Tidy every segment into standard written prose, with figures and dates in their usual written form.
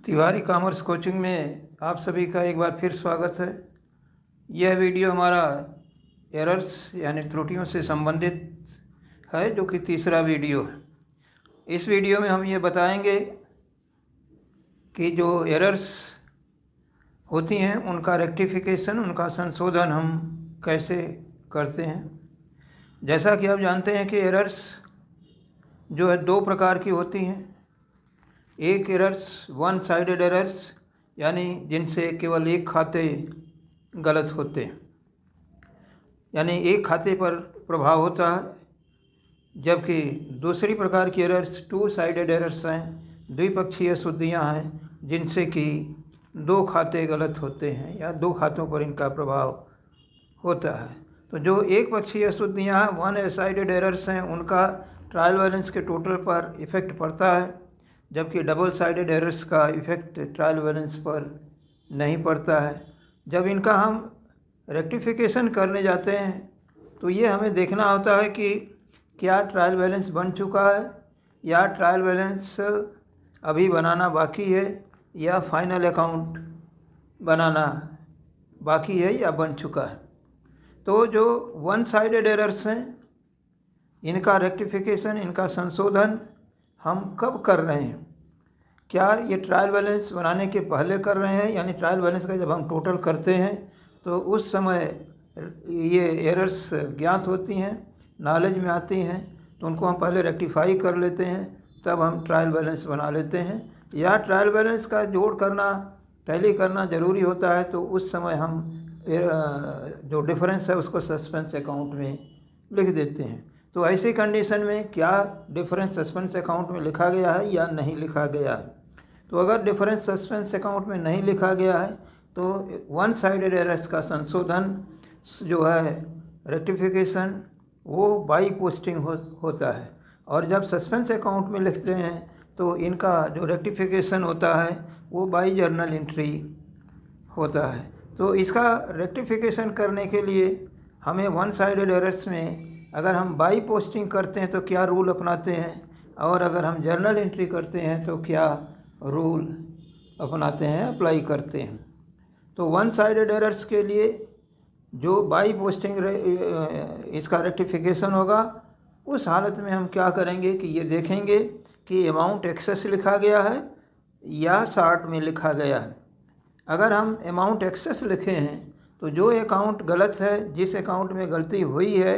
Tiwari commerce coaching में आप सभी का एक बार फिर स्वागत है। यह वीडियो हमारा एरर्स यानी त्रुटियों से संबंधित है, जो कि तीसरा वीडियो है। इस वीडियो में हम ये बताएंगे कि जो एरर्स होती हैं उनका रेक्टिफिकेशन, उनका संशोधन हम कैसे करते हैं। जैसा कि आप जानते हैं कि एरर्स जो है दो प्रकार की होती हैं। एक एरर्स वन साइडेड एरर्स, यानी जिनसे केवल एक खाते गलत होते हैं, यानी एक खाते पर प्रभाव होता है। जबकि दूसरी प्रकार की एरर्स टू साइडेड एरर्स हैं, द्विपक्षीय शुद्धियाँ हैं, जिनसे कि दो खाते गलत होते हैं या दो खातों पर इनका प्रभाव होता है। तो जो एक पक्षीय शुद्धियाँ हैं, वन साइडेड एरर्स हैं, उनका ट्रायल बैलेंस के टोटल पर इफ़ेक्ट पड़ता है, जबकि डबल साइडेड एरर्स का इफ़ेक्ट ट्रायल बैलेंस पर नहीं पड़ता है। जब इनका हम रेक्टिफिकेशन करने जाते हैं तो ये हमें देखना होता है कि क्या ट्रायल बैलेंस बन चुका है या ट्रायल बैलेंस अभी बनाना बाकी है या फाइनल अकाउंट बनाना बाकी है या बन चुका है। तो जो वन साइडेड एरर्स हैं, इनका रेक्टिफिकेशन, इनका संशोधन हम कब कर रहे हैं? क्या ये ट्रायल बैलेंस बनाने के पहले कर रहे हैं, यानी ट्रायल बैलेंस का जब हम टोटल करते हैं तो उस समय ये एरर्स ज्ञात होती हैं, नॉलेज में आती हैं, तो उनको हम पहले रेक्टिफाई कर लेते हैं, तब हम ट्रायल बैलेंस बना लेते हैं। या ट्रायल बैलेंस का जोड़ करना, टैली करना ज़रूरी होता है, तो उस समय हम जो डिफरेंस है उसको सस्पेंस अकाउंट में लिख देते हैं। तो ऐसी कंडीशन में क्या डिफरेंस सस्पेंस अकाउंट में लिखा गया है या नहीं लिखा गया है? तो अगर डिफरेंस सस्पेंस अकाउंट में नहीं लिखा गया है तो वन साइडेड एरर्स का संशोधन जो है रेक्टिफिकेशन, वो बाई पोस्टिंग होता है। और जब सस्पेंस अकाउंट में लिखते हैं तो इनका जो रेक्टिफिकेशन होता है वो बाई जर्नल एंट्री होता है। तो इसका रेक्टिफिकेशन करने के लिए हमें वन साइडेड एरर्स में अगर हम बाई पोस्टिंग करते हैं तो क्या रूल अपनाते हैं, और अगर हम जर्नल एंट्री करते हैं तो क्या रूल अपनाते हैं, अप्लाई करते हैं। तो वन साइडेड एरर्स के लिए जो बाई पोस्टिंग इसका रेक्टिफिकेशन होगा, उस हालत में हम क्या करेंगे कि ये देखेंगे कि अमाउंट एक्सेस लिखा गया है या शार्ट में लिखा गया है। अगर हम अमाउंट एक्सेस लिखे हैं तो जो अकाउंट गलत है, जिस अकाउंट में गलती हुई है,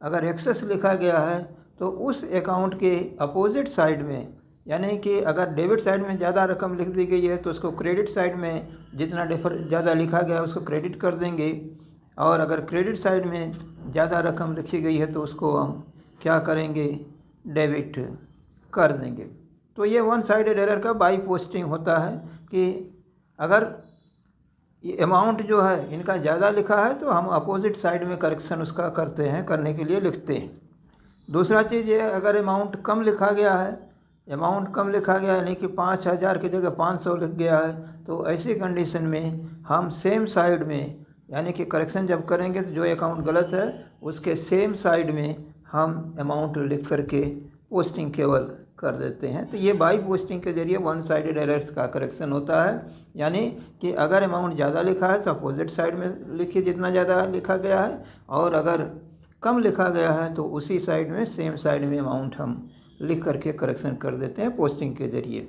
अगर एक्सेस लिखा गया है तो उस अकाउंट के अपोजिट साइड में, यानी कि अगर डेबिट साइड में ज़्यादा रकम लिख दी गई है तो उसको क्रेडिट साइड में जितना ज़्यादा लिखा गया है उसको क्रेडिट कर देंगे, और अगर क्रेडिट साइड में ज़्यादा रकम लिखी गई है तो उसको हम क्या करेंगे, डेबिट कर देंगे। तो ये वन साइडेड एरर का बाई पोस्टिंग होता है कि अगर ये अमाउंट जो है इनका ज़्यादा लिखा है तो हम अपोजिट साइड में करेक्शन उसका करते हैं, करने के लिए लिखते हैं। दूसरा चीज़ ये, अगर अमाउंट कम लिखा गया है, अमाउंट कम लिखा गया यानी कि 5,000 की जगह 500 लिख गया है, तो ऐसी कंडीशन में हम सेम साइड में, यानी कि करेक्शन जब करेंगे तो जो अकाउंट गलत है उसके सेम साइड में हम अमाउंट लिख करके पोस्टिंग केवल कर देते हैं। तो ये बाई पोस्टिंग के जरिए वन साइडेड एरर्स का करेक्शन होता है। यानी कि अगर अमाउंट ज़्यादा लिखा है तो अपोजिट साइड में लिखिए जितना ज़्यादा लिखा गया है, और अगर कम लिखा गया है तो उसी साइड में, सेम साइड में अमाउंट हम लिख करके करेक्शन कर देते हैं पोस्टिंग के ज़रिए।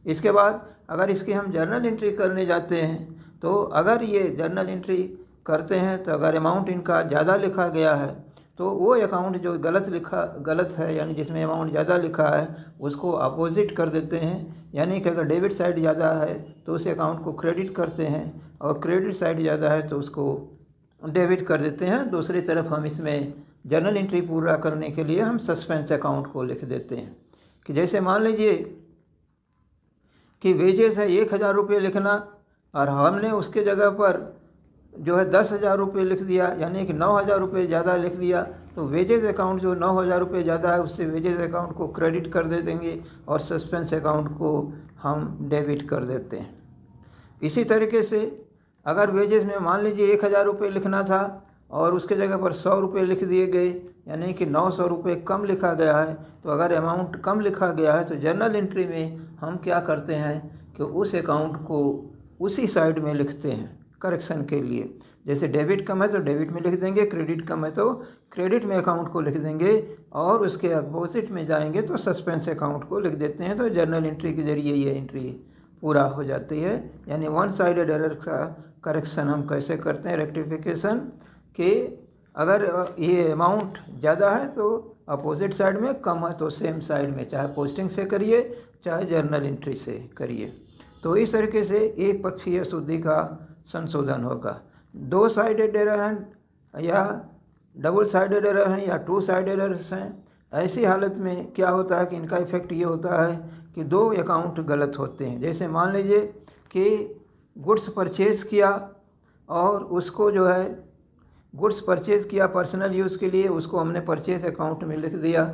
इसके बाद अगर इसकी हम जर्नल एंट्री करने जाते हैं तो अगर ये जर्नल एंट्री करते हैं तो अगर अमाउंट इनका ज़्यादा लिखा गया है तो वो अकाउंट जो गलत है, यानी जिसमें अमाउंट ज़्यादा लिखा है, उसको अपोजिट कर देते हैं। यानी कि अगर डेबिट साइड ज़्यादा है तो उस अकाउंट को क्रेडिट करते हैं, और क्रेडिट साइड ज़्यादा है तो उसको डेबिट कर देते हैं। दूसरी तरफ हम इसमें जर्नल एंट्री पूरा करने के लिए हम सस्पेंस अकाउंट को लिख देते हैं कि जैसे मान लीजिए कि वेजेस है 1,000 रुपये लिखना, और हमने उसके जगह पर जो है 10,000 रुपये लिख दिया, यानी कि 9,000 रुपये ज़्यादा लिख दिया, तो वेजेस अकाउंट जो 9,000 रुपये ज़्यादा है उससे वेजेस अकाउंट को क्रेडिट कर दे देंगे और सस्पेंस अकाउंट को हम डेबिट कर देते हैं। इसी तरीके से अगर वेजेस में मान लीजिए 1,000 रुपये लिखना था और उसके जगह पर 100 रुपये लिख दिए गए, यानी कि 900 रुपये कम लिखा गया है, तो अगर अमाउंट कम लिखा गया है तो जर्नल एंट्री में हम क्या करते हैं कि उस अकाउंट को उसी साइड में लिखते हैं करेक्शन के लिए। जैसे डेबिट कम है तो डेबिट में लिख देंगे, क्रेडिट कम है तो क्रेडिट में अकाउंट को लिख देंगे, और उसके अपोजिट में जाएंगे तो सस्पेंस अकाउंट को लिख देते हैं। तो जर्नल एंट्री के जरिए ये एंट्री पूरा हो जाती है। यानी वन साइडेड एरर का करेक्शन हम कैसे करते हैं, रेक्टिफिकेशन, कि अगर ये अमाउंट ज़्यादा है तो अपोजिट साइड में, कम है तो सेम साइड में, चाहे पोस्टिंग से करिए चाहे जर्नल एंट्री से करिए। तो इस तरीके से एक पक्षीय अशुद्धि का संशोधन होगा। दो साइडेड एरर हैं या डबल साइडेड एरर हैं या टू साइडेड एरर्स हैं, ऐसी हालत में क्या होता है कि इनका इफेक्ट ये होता है कि दो अकाउंट गलत होते हैं। जैसे मान लीजिए कि गुड्स परचेज किया और उसको जो है गुड्स परचेज किया पर्सनल यूज़ के लिए, उसको हमने परचेज अकाउंट में लिख दिया,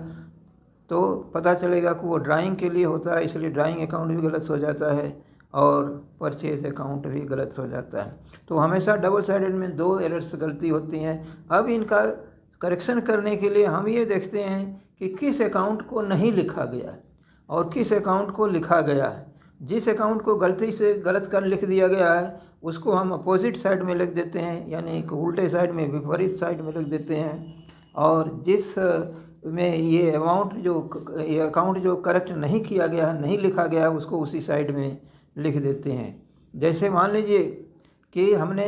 तो पता चलेगा कि वो ड्राइंग के लिए होता है, इसलिए ड्राइंग अकाउंट भी गलत हो जाता है और परचेज अकाउंट भी गलत हो जाता है। तो हमेशा डबल साइडेड में दो एरर्स गलती होती हैं। अब इनका करेक्शन करने के लिए हम ये देखते हैं कि किस अकाउंट को नहीं लिखा गया और किस अकाउंट को लिखा गया है। जिस अकाउंट को गलती से गलत कर लिख दिया गया है उसको हम अपोजिट साइड में लिख देते हैं, यानी एक उल्टे साइड में, विपरीत साइड में लिख देते हैं। और जिस में ये अकाउंट जो करेक्ट नहीं किया गया, नहीं लिखा गया, उसको उसी साइड में लिख देते हैं। जैसे मान लीजिए कि हमने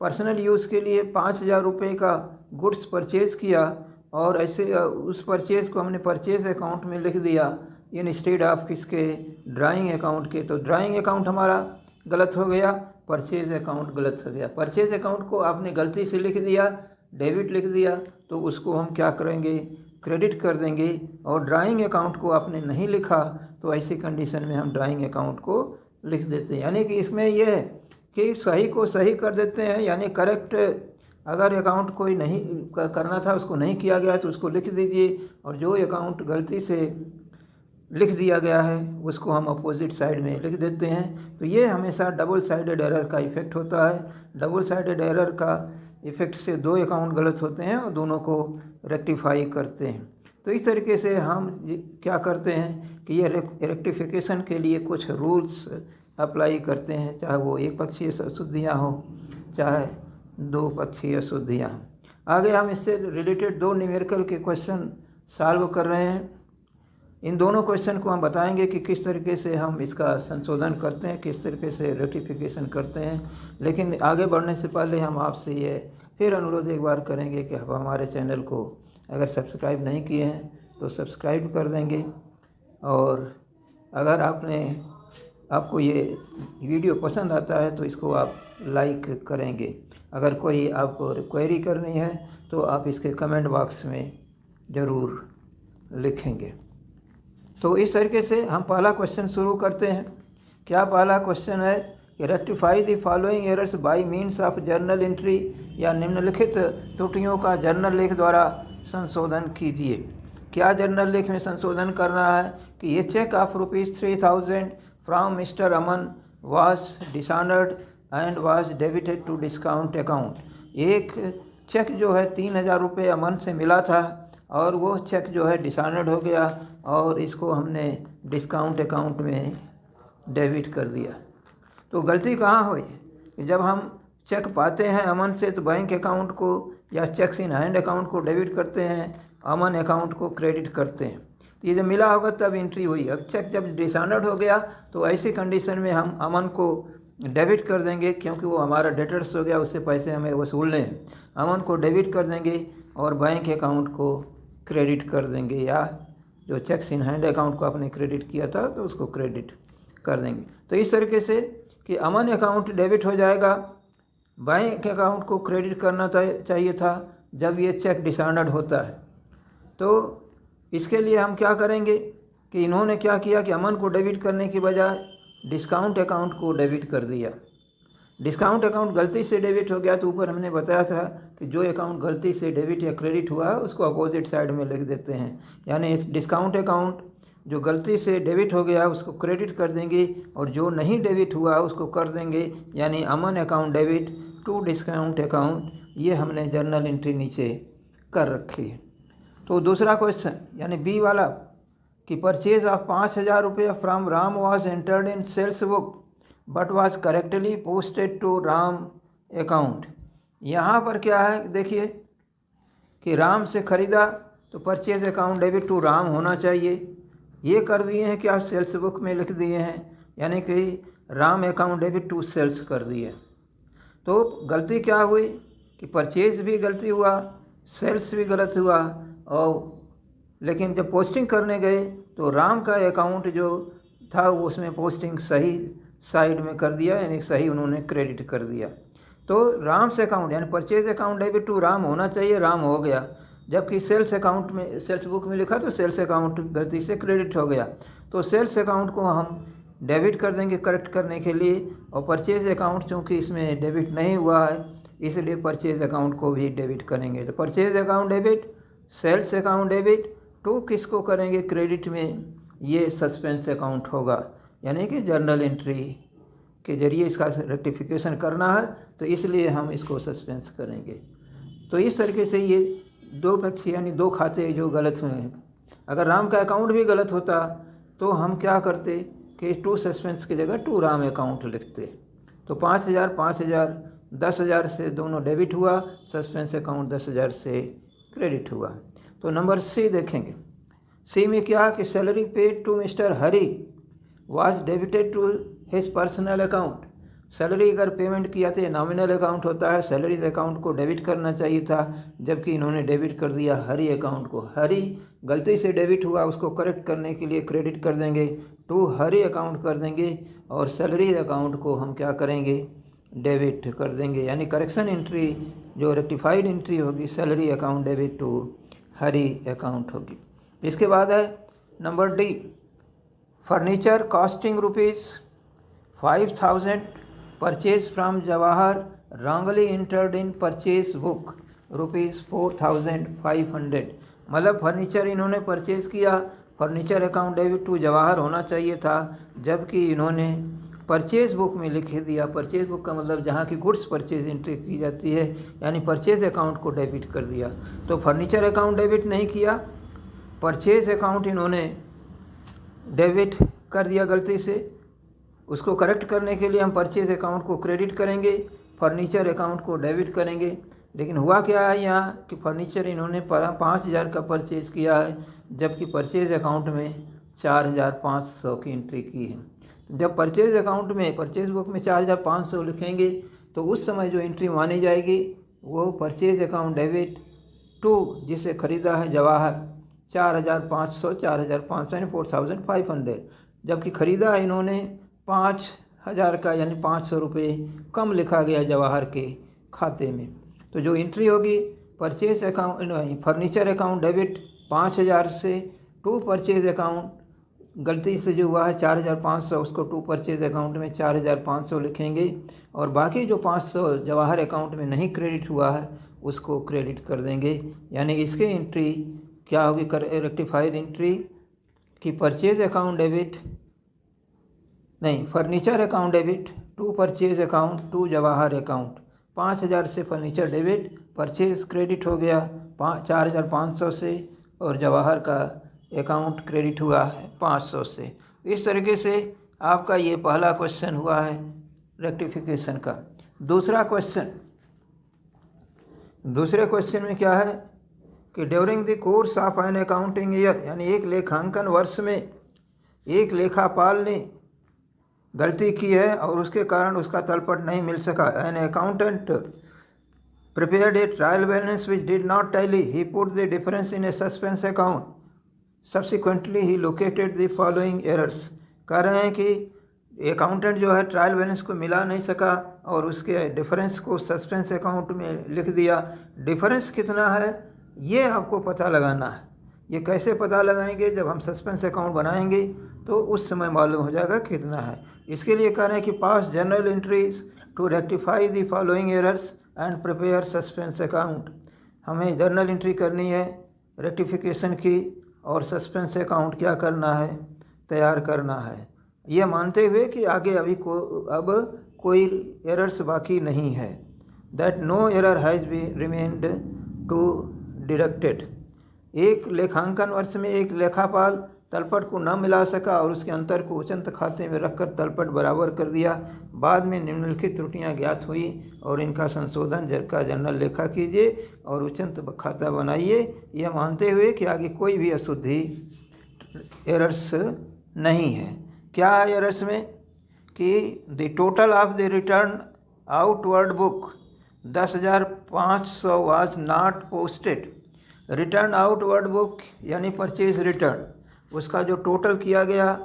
पर्सनल यूज़ के लिए 5,000 रुपये का गुड्स परचेज़ किया और ऐसे उस परचेज़ को हमने परचेज़ अकाउंट में लिख दिया इंस्टेड ऑफ किसके, ड्राइंग अकाउंट के। तो ड्राइंग अकाउंट हमारा गलत हो गया, परचेज़ अकाउंट गलत हो गया। परचेज़ अकाउंट को आपने गलती से लिख दिया, डेबिट लिख दिया, तो उसको हम क्या करेंगे, क्रेडिट कर देंगे। और ड्राइंग अकाउंट को आपने नहीं लिखा तो ऐसी कंडीशन में हम ड्राइंग अकाउंट को लिख देते हैं। यानी कि इसमें यह है कि सही को सही कर देते हैं, यानी करेक्ट अगर अकाउंट कोई नहीं करना था उसको नहीं किया गया तो उसको लिख दीजिए, और जो अकाउंट गलती से लिख दिया गया है उसको हम अपोजिट साइड में लिख देते हैं। तो ये हमेशा डबल साइडेड एरर का इफ़ेक्ट होता है। डबल साइडेड एरर का इफ़ेक्ट से दो अकाउंट गलत होते हैं और दोनों को रेक्टिफाई करते हैं। तो इस तरीके से हम क्या करते हैं कि ये रेक्टिफिकेशन के लिए कुछ रूल्स अप्लाई करते हैं, चाहे वो एक पक्षीय अशुद्धियाँ हो चाहे दो पक्षीय अशुद्धियाँ। आगे हम इससे रिलेटेड दो न्यूमेरिकल के क्वेश्चन सॉल्व कर रहे हैं। इन दोनों क्वेश्चन को हम बताएंगे कि किस तरीके से हम इसका संशोधन करते हैं, किस तरीके से रेक्टिफिकेशन करते हैं। लेकिन आगे बढ़ने से पहले हम आपसे ये फिर अनुरोध एक बार करेंगे कि आप हमारे चैनल को अगर सब्सक्राइब नहीं किए हैं तो सब्सक्राइब कर देंगे, और अगर आपको ये वीडियो पसंद आता है तो इसको आप लाइक करेंगे। अगर कोई आपको क्वेरी करनी है तो आप इसके कमेंट बॉक्स में ज़रूर लिखेंगे। तो इस तरीके से हम पहला क्वेश्चन शुरू करते हैं। क्या पहला क्वेश्चन है कि rectify the following errors bye means of journal entry, या निम्नलिखित त्रुटियों का जर्नल लेख द्वारा संशोधन कीजिए। क्या जर्नल लेख में संशोधन करना है कि ये cheque of ₹3,000 from mister Aman was dishonoured and was debited to discount account. एक चेक जो है 3,000 रुपये अमन से मिला था और वो चेक जो है डिसऑनर्ड हो गया और इसको हमने डिस्काउंट अकाउंट में डेबिट कर दिया। तो गलती कहाँ हुई कि जब हम चेक पाते हैं अमन से तो बैंक अकाउंट को या चेक्स इन हैंड अकाउंट को डेबिट करते हैं, अमन अकाउंट को क्रेडिट करते हैं। तो ये जब मिला होगा तब एंट्री हुई। अब चेक जब डिसऑनर्ड हो गया तो ऐसी कंडीशन में हम अमन को डेबिट कर देंगे, क्योंकि वो हमारा डेटर्स हो गया, उससे पैसे हमें वसूलने हैं। अमन को डेबिट कर देंगे और बैंक अकाउंट को क्रेडिट कर देंगे, या जो चेक्स इन हैंड अकाउंट को आपने क्रेडिट किया था तो उसको क्रेडिट कर देंगे। तो इस तरीके से कि अमन अकाउंट डेबिट हो जाएगा, बैंक अकाउंट को क्रेडिट करना चाहिए था जब ये चेक डिसऑनर्ड होता है। तो इसके लिए हम क्या करेंगे कि इन्होंने क्या किया कि अमन को डेबिट करने की बजाय डिस्काउंट अकाउंट को डेबिट कर दिया। डिस्काउंट अकाउंट गलती से डेबिट हो गया तो ऊपर हमने बताया था कि जो अकाउंट गलती से डेबिट या क्रेडिट हुआ है उसको अपोजिट साइड में लिख देते हैं। यानी इस डिस्काउंट अकाउंट जो गलती से डेबिट हो गया उसको क्रेडिट कर देंगे और जो नहीं डेबिट हुआ उसको कर देंगे, यानी Aman account debit to discount account. ये हमने जर्नल एंट्री नीचे कर रखी है। तो दूसरा क्वेश्चन यानी बी वाला कि परचेज ऑफ 5,000 रुपये from Ram was entered in sales book but was correctly posted to Ram account. यहाँ पर क्या है देखिए कि राम से ख़रीदा तो purchase account debit to Ram होना चाहिए, ये कर दिए हैं कि आप सेल्स बुक में लिख दिए हैं, यानी कि Ram account debit to sales कर दिए। तो गलती क्या हुई कि परचेज भी गलती हुआ, सेल्स भी गलत हुआ, और लेकिन जब पोस्टिंग करने गए तो राम का अकाउंट जो था वो उसमें पोस्टिंग सही साइड में कर दिया, यानी सही उन्होंने क्रेडिट कर दिया। तो राम से अकाउंट यानी purchase account debit to Ram होना चाहिए, राम हो गया, जबकि सेल्स अकाउंट में सेल्स बुक में लिखा तो सेल्स अकाउंट गलती से क्रेडिट हो गया। तो सेल्स अकाउंट को हम डेबिट कर देंगे करेक्ट करने के लिए, और परचेज अकाउंट चूँकि इसमें डेबिट नहीं हुआ है इसलिए परचेज अकाउंट को भी डेबिट करेंगे। तो purchase account debit, sales account debit to किसको करेंगे क्रेडिट में, ये सस्पेंस अकाउंट होगा, यानी कि जर्नल एंट्री के जरिए इसका रेक्टिफिकेशन करना है, तो इसलिए हम इसको सस्पेंस करेंगे। तो इस तरीके से ये दो पक्ष यानी दो खाते जो गलत हुए हैं। अगर राम का अकाउंट भी गलत होता तो हम क्या करते कि टू सस्पेंस की जगह टू राम अकाउंट लिखते। तो 5,000 10,000 से दोनों डेबिट हुआ, सस्पेंस अकाउंट 10,000 से क्रेडिट हुआ। तो नंबर सी देखेंगे। सी में क्या कि salary paid to mister Hari was debited to his personal account. Salary अगर पेमेंट किया तो नॉमिनल अकाउंट होता है, सैलरी अकाउंट को डेबिट करना चाहिए था, जबकि इन्होंने डेबिट कर दिया हरी अकाउंट को। हरी गलती से डेबिट हुआ, उसको करेक्ट करने के लिए क्रेडिट कर देंगे, टू हरी अकाउंट कर देंगे, और सैलरी अकाउंट को हम क्या करेंगे डेबिट कर देंगे, यानी करेक्शन एंट्री जो रेक्टिफाइड एंट्री होगी salary account debit to Hari account होगी। इसके बाद है number D, furniture costing ₹5,000 purchase from Jawahar wrongly entered in purchase book ₹4,500। मतलब फर्नीचर इन्होंने परचेज किया, furniture account debit to Jawahar होना चाहिए था, जबकि इन्होंने परचेज बुक में लिख दिया। परचेज बुक का मतलब जहाँ की गुड्स परचेज एंट्री की जाती है, यानी परचेज अकाउंट को डेबिट कर दिया। तो फर्नीचर अकाउंट डेबिट नहीं किया, परचेज अकाउंट इन्होंने डेबिट कर दिया गलती से। उसको करेक्ट करने के लिए हम परचेज अकाउंट को क्रेडिट करेंगे, फर्नीचर अकाउंट को डेबिट करेंगे। लेकिन हुआ क्या है यहाँ कि फर्नीचर इन्होंने 5,000 का परचेज किया है, जबकि परचेज अकाउंट में 4,500 की एंट्री की है। जब परचेज अकाउंट में परचेज बुक में 4,500 लिखेंगे तो उस समय जो एंट्री मानी जाएगी वो परचेज अकाउंट डेबिट टू जिसे ख़रीदा है जवाहर 4,500 यानी 4,500, जबकि ख़रीदा इन्होंने 5,000 का यानी 500 रुपये कम लिखा गया जवाहर के खाते में। तो जो एंट्री होगी purchase account furniture account debit 5,000 से टू परचेज अकाउंट गलती से जो हुआ है 4,500, उसको टू परचेज अकाउंट में 4,500 लिखेंगे, और बाकी जो 500 जवाहर अकाउंट में नहीं क्रेडिट हुआ है उसको क्रेडिट कर देंगे। यानी इसके एंट्री क्या होगी रेक्टिफाइड एंट्री कि परचेज अकाउंट डेबिट नहीं furniture account debit to purchase account to Jawahar account. 5,000 से फर्नीचर डेबिट, परचेज क्रेडिट हो गया 4,500 से, और जवाहर का अकाउंट क्रेडिट हुआ है 500 से। इस तरीके से आपका ये पहला क्वेश्चन हुआ है रेक्टिफिकेशन का। दूसरे क्वेश्चन में क्या है कि during the course of an accounting year, यानी एक लेखांकन वर्ष में एक लेखापाल ने गलती की है और उसके कारण उसका तलपट नहीं मिल सका। An accountant prepared a trial balance which did not tally. He put the difference in a suspense account. Subsequently, he located the following errors. कह रहे हैं कि अकाउंटेंट जो है ट्रायल बैलेंस को मिला नहीं सका और उसके डिफरेंस को सस्पेंस अकाउंट में लिख दिया। डिफरेंस कितना है ये आपको पता लगाना है। ये कैसे पता लगाएंगे, जब हम सस्पेंस अकाउंट बनाएंगे तो उस समय मालूम हो जाएगा कितना है। इसके लिए कह रहे हैं कि pass journal entries to rectify the following errors and prepare suspense account. हमें जर्नल एंट्री करनी है रेक्टिफिकेशन की, और सस्पेंस अकाउंट क्या करना है तैयार करना है, यह मानते हुए कि आगे अब कोई एरर्स बाकी नहीं है। That no error has been remained to deducted. एक लेखांकन वर्ष में एक लेखापाल तलपट को न मिला सका और उसके अंतर को उचंत खाते में रखकर तलपट बराबर कर दिया। बाद में निम्नलिखित त्रुटियां ज्ञात हुई और इनका संशोधन का जनरल लेखा कीजिए और उचंत खाता बनाइए, यह मानते हुए कि आगे कोई भी अशुद्धि एरर्स नहीं है। क्या है एरर्स में कि the total of the return outward book 10,500 was not posted. Return outward book यानी परचेज रिटर्न, उसका जो टोटल किया गया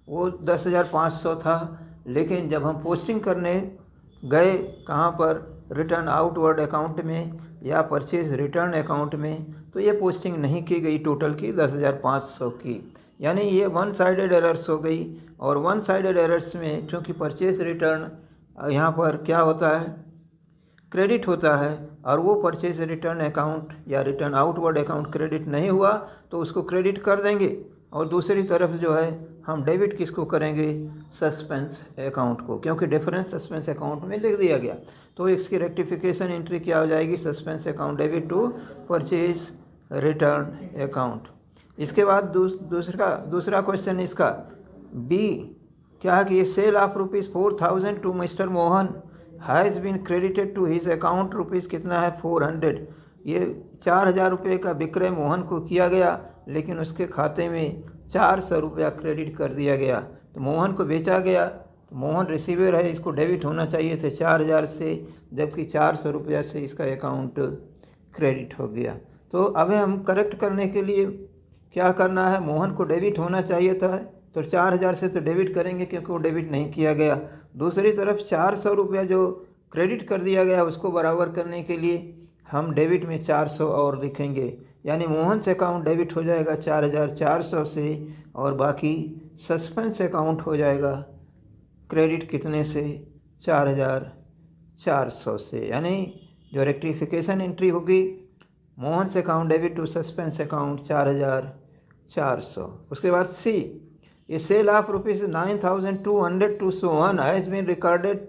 वो 10,500 था, लेकिन जब हम पोस्टिंग करने गए कहाँ पर, रिटर्न आउटवर्ड अकाउंट में या परचेज रिटर्न अकाउंट में, तो ये पोस्टिंग नहीं की गई टोटल की 10,500 की, यानी ये वन साइडेड एरर्स हो गई। और वन साइडेड एरर्स में चूँकि परचेज रिटर्न यहाँ पर क्या होता है, क्रेडिट होता है, और वो परचेज रिटर्न अकाउंट या रिटर्न आउटवर्ड अकाउंट क्रेडिट नहीं हुआ तो उसको क्रेडिट कर देंगे, और दूसरी तरफ जो है हम डेबिट किसको करेंगे, सस्पेंस अकाउंट को, क्योंकि डिफरेंस सस्पेंस अकाउंट में लिख दिया गया। तो इसकी रेक्टिफिकेशन एंट्री क्या हो जाएगी, suspense account debit to purchase return account. इसके बाद दूसरा क्वेश्चन इसका बी क्या है कि ये sale of ₹4,000 to mister Mohan has been credited to his account rupees कितना है 400। ये 4,000 रुपये का विक्रय मोहन को किया गया, लेकिन उसके खाते में 400 रुपया क्रेडिट कर दिया गया। तो मोहन को बेचा गया, तो मोहन रिसीवर है, इसको डेबिट होना चाहिए थे 4,000 से, जबकि 400 रुपया से इसका अकाउंट क्रेडिट हो गया। तो अब हम करेक्ट करने के लिए क्या करना है, मोहन को डेबिट होना चाहिए था, तो 4,000 से तो डेबिट करेंगे क्योंकि वो डेबिट नहीं किया गया। दूसरी तरफ 400 रुपया जो क्रेडिट कर दिया गया उसको बराबर करने के लिए हम डेबिट में 400 और लिखेंगे, यानी मोहन से अकाउंट डेबिट हो जाएगा 4,400 से, और बाकी सस्पेंस अकाउंट हो जाएगा क्रेडिट कितने से, 4,400 से। यानी जो रेक्टिफिकेशन एंट्री होगी, मोहन से account debit to suspense account 4,400। उसके बाद सी, A sale of ₹9,200 to Sohan has been recorded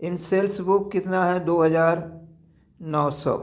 in sales book कितना है 2,900।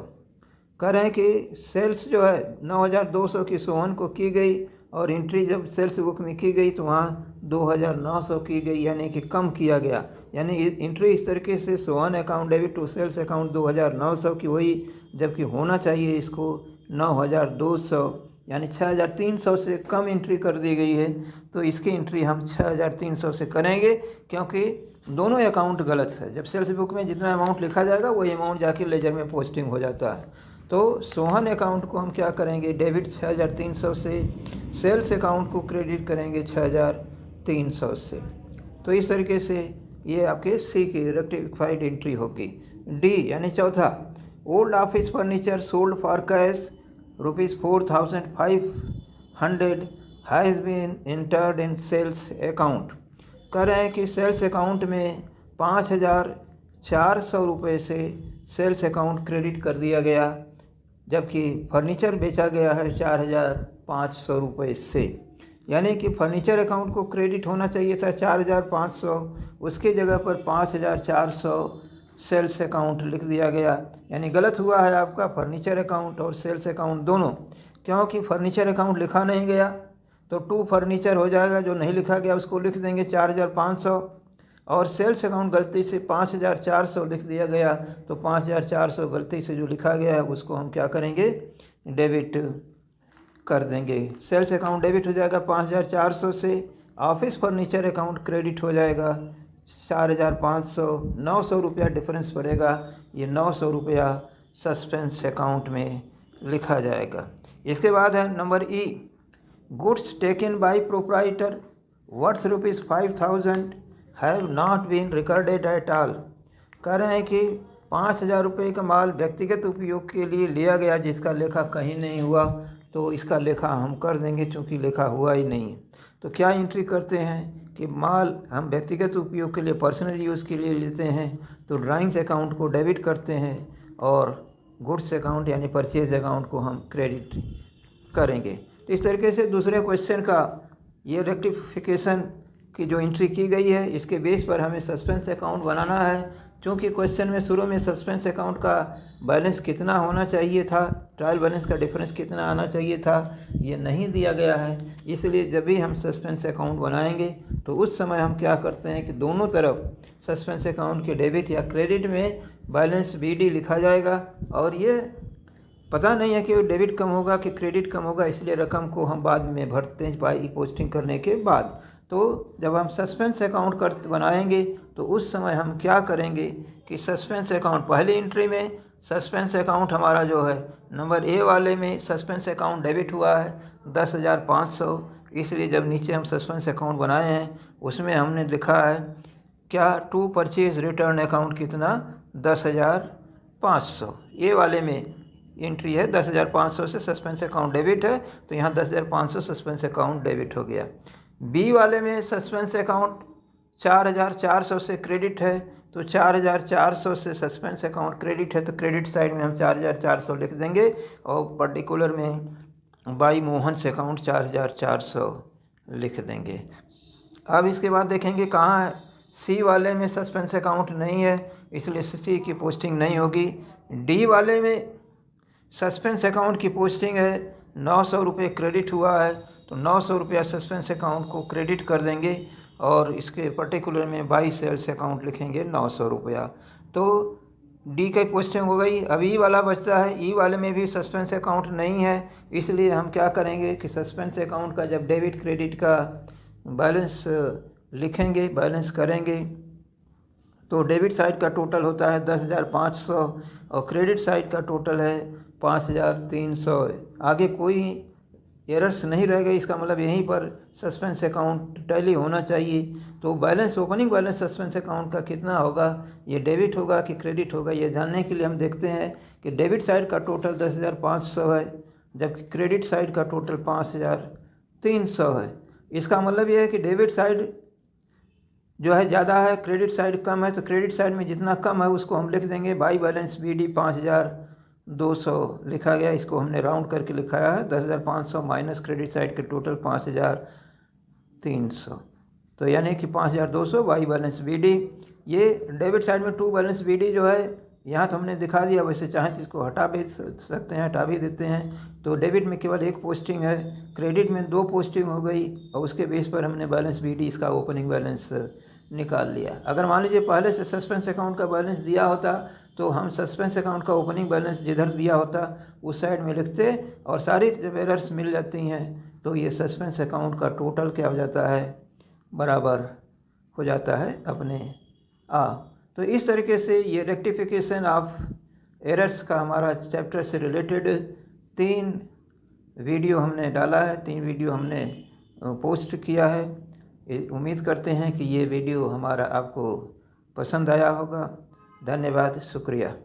कह रहे हैं कि सेल्स जो है 9,200 की सोहन को की गई, और एंट्री जब सेल्स बुक में की गई तो वहाँ 2,900 की गई, यानी कि कम किया गया। यानी एंट्री इस तरीके से Sohan account debit to sales account 2,900 की हुई, जबकि होना चाहिए इसको 9,200, यानी 6,300 से कम एंट्री कर दी गई है। तो इसकी एंट्री हम 6,300 से करेंगे, क्योंकि दोनों अकाउंट गलत है। जब सेल्स बुक में जितना अमाउंट लिखा जाएगा वही अमाउंट जाके लेजर में पोस्टिंग हो जाता है। तो सोहन अकाउंट को हम क्या करेंगे, डेबिट 6,300 से, सेल्स अकाउंट को क्रेडिट करेंगे 6,300 से। तो इस तरीके से ये आपके सी की रेक्टिफाइड एंट्री होगी। डी यानी चौथा, old office furniture sold for cash ₹4,500 has been entered in sales account. कह रहे हैं कि सेल्स अकाउंट में 5,400 रुपये से सेल्स अकाउंट क्रेडिट कर दिया गया, जबकि फर्नीचर बेचा गया है 4,500 रुपये से। यानी कि फर्नीचर अकाउंट को क्रेडिट होना चाहिए था 4,500, उसकी जगह पर 5,400 सेल्स अकाउंट लिख दिया गया। यानी गलत हुआ है आपका फर्नीचर अकाउंट और सेल्स अकाउंट दोनों, क्योंकि फर्नीचर अकाउंट लिखा नहीं गया तो टू फर्नीचर हो जाएगा, जो नहीं लिखा गया उसको लिख देंगे 4,500, और सेल्स अकाउंट गलती से 5,400 लिख दिया गया, तो 5,400 गलती से जो लिखा गया है उसको हम क्या करेंगे, डेबिट कर देंगे। सेल्स अकाउंट डेबिट हो जाएगा 5,400 से, ऑफिस फर्नीचर अकाउंट क्रेडिट हो जाएगा 4,500, 900 रुपया डिफरेंस पड़ेगा, ये 900 रुपया सस्पेंस अकाउंट में लिखा जाएगा। इसके बाद है number E, goods taken by proprietor worth ₹5,000 have not been recorded at all. कह रहे हैं कि 5,000 रुपये का माल व्यक्तिगत उपयोग के लिए लिया गया जिसका लेखा कहीं नहीं हुआ, तो इसका लेखा हम कर देंगे चूँकि लेखा हुआ ही नहीं। तो क्या एंट्री करते हैं कि माल हम व्यक्तिगत उपयोग के लिए, पर्सनल यूज़ के लिए लेते हैं, तो ड्राइंग्स अकाउंट को डेबिट करते हैं और गुड्स अकाउंट यानी परचेज अकाउंट को हम क्रेडिट करेंगे। तो इस तरीके से दूसरे क्वेश्चन का ये रेक्टिफिकेशन की जो एंट्री की गई है, इसके बेस पर हमें सस्पेंस अकाउंट बनाना है। चूँकि क्वेश्चन में शुरू में सस्पेंस अकाउंट का बैलेंस कितना होना चाहिए था, ट्रायल बैलेंस का डिफरेंस कितना आना चाहिए था, ये नहीं दिया गया है। इसलिए जब भी हम सस्पेंस अकाउंट बनाएंगे तो उस समय हम क्या करते हैं कि दोनों तरफ सस्पेंस अकाउंट के डेबिट या क्रेडिट में बैलेंस BD लिखा जाएगा। और ये पता नहीं है कि डेबिट कम होगा कि क्रेडिट कम होगा, इसलिए रकम को हम बाद में भरते हैं बाई पोस्टिंग करने के बाद। तो जब हम सस्पेंस अकाउंट बनाएंगे तो उस समय हम क्या करेंगे कि सस्पेंस अकाउंट पहली एंट्री में सस्पेंस अकाउंट हमारा जो है नंबर A वाले में सस्पेंस अकाउंट डेबिट हुआ है 10,500। इसलिए जब नीचे हम सस्पेंस अकाउंट बनाए हैं उसमें हमने लिखा है क्या टू परचेज रिटर्न अकाउंट कितना 10,500। ए वाले में एंट्री है 10,500 से सस्पेंस अकाउंट डेबिट है, तो यहाँ 10,500 सस्पेंस अकाउंट डेबिट हो गया। बी वाले में सस्पेंस अकाउंट 4,400 से क्रेडिट है, तो 4,400 से सस्पेंस अकाउंट क्रेडिट है, तो क्रेडिट साइड में हम 4,400 लिख देंगे और पर्टिकुलर में बाई मोहन से अकाउंट 4,400 लिख देंगे। अब इसके बाद देखेंगे कहाँ है, सी वाले में सस्पेंस अकाउंट नहीं है, इसलिए सी की पोस्टिंग नहीं होगी। डी वाले में सस्पेंस अकाउंट की पोस्टिंग है 900 रुपये क्रेडिट हुआ है, तो 900 रुपया सस्पेंस अकाउंट को क्रेडिट कर देंगे और इसके पर्टिकुलर में बाई सेल्स अकाउंट लिखेंगे 900 रुपया। तो डी की पोस्टिंग हो गई। अब ई वाला बचता है, ई वाले में भी सस्पेंस अकाउंट नहीं है, इसलिए हम क्या करेंगे कि सस्पेंस अकाउंट का जब डेबिट क्रेडिट का बैलेंस लिखेंगे, बैलेंस करेंगे, तो डेबिट साइड का टोटल होता है 10,500 और क्रेडिट साइड का टोटल है 5,300। आगे कोई एरर्स नहीं रह गई, इसका मतलब यहीं पर सस्पेंस अकाउंट टैली होना चाहिए। तो balance, opening balance suspense account का कितना होगा, ये डेबिट होगा कि क्रेडिट होगा, ये जानने के लिए हम देखते हैं कि डेबिट साइड का टोटल 10,500 है, जबकि क्रेडिट साइड का टोटल 5,300 है। इसका मतलब ये है कि डेबिट साइड जो है ज़्यादा है, क्रेडिट साइड कम है, तो क्रेडिट साइड में जितना कम है उसको हम लिख देंगे बाई बैलेंस BD 5,200 लिखा गया, इसको हमने राउंड करके लिखाया है 10,500 माइनस क्रेडिट साइड के टोटल 5,300, तो यानी कि 5,200 बाई बैलेंस BD। ये डेबिट साइड में टू बैलेंस BD जो है यहाँ तो हमने दिखा दिया, वैसे चाहें तो इसको हटा भी सकते हैं, हटा भी देते हैं। तो डेबिट में केवल एक पोस्टिंग है, क्रेडिट में 2 पोस्टिंग हो गई और उसके बेस पर हमने बैलेंस BD इसका ओपनिंग बैलेंस निकाल लिया। अगर मान लीजिए पहले से सस्पेंस अकाउंट का बैलेंस दिया होता तो हम सस्पेंस अकाउंट का ओपनिंग बैलेंस जिधर दिया होता उस साइड में लिखते, और सारी जब एरर्स मिल जाती हैं तो ये सस्पेंस अकाउंट का टोटल क्या हो जाता है, बराबर हो जाता है अपने तो इस तरीके से ये रेक्टिफिकेशन ऑफ एरर्स का हमारा चैप्टर से रिलेटेड 3 वीडियो हमने डाला है, 3 वीडियो हमने पोस्ट किया है। उम्मीद करते हैं कि ये वीडियो हमारा आपको पसंद आया होगा। धन्यवाद, शुक्रिया।